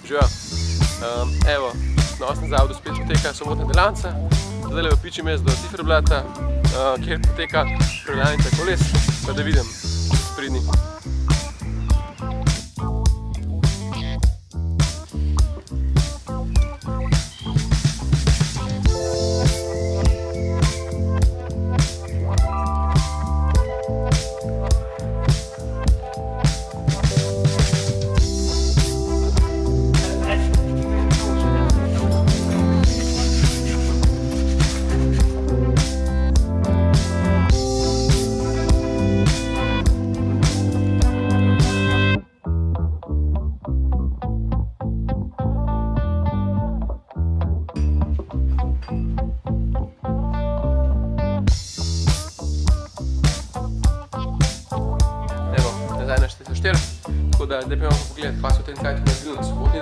Živijo. Evo, na osnovnem zavodu spet poteka sobotna delavnica. Zdajle v pičjem jaz do Ciferblata, kjer poteka predavalnica koles, pa da vidim pridni. Nazaj na 4, tako da zdaj pa imamo pogledati, kaj so v tem cajtu naredili na sobotni